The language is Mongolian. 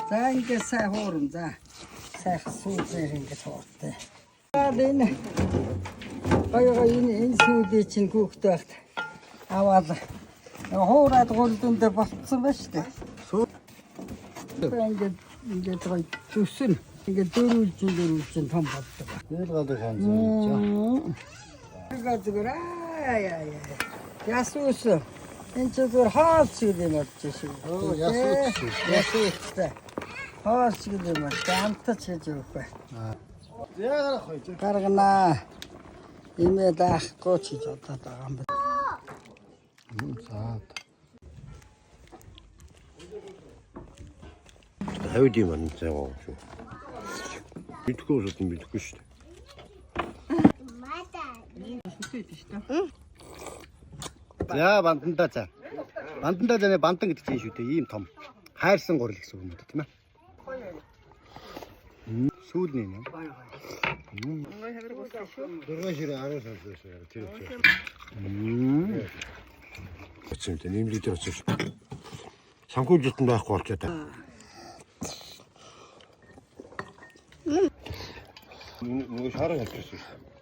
За ингээд сайн хуурна. За. Сайхан сүүзээр ингээд хууртай. Энэ энэ сүүдээ чинь хүүхдээ багт аваад хуураад голдондоо болцсон ба штэ. Ингээд гоё зүсэн. Ингээд дөрүүлжин том болдог. Eel гадаг ханзаа. Ингээд зүгээр яа. Ясуус энэ зүгээр хаалц юм болж шүү. Ясуустай. Хаалц юм бол амтач гэж өгөхгүй. Яагаад хойж? Гаргана. Имээ даахгүй ч гэж бодоод байгаа юм байна. За. Хавьд юм аа заа шүү. Битгэхгүй шүү битгэхгүй шүү. За бандандаа за. Бандандаа зэнэ бандан гэдэг чинь шүү дээ. Ийм том. Хайрсан гурил гэсэн үг юм тийм ээ. Сүүлний юм. Дөрвөн ширээ 10 сая шүү. Тэр үү. Очсон тийм нэмлэг дээр очсон шүү. Санхүүжилтэн байхгүй болчиход байна. Нөгөө шараа хэлчихсэн шүү.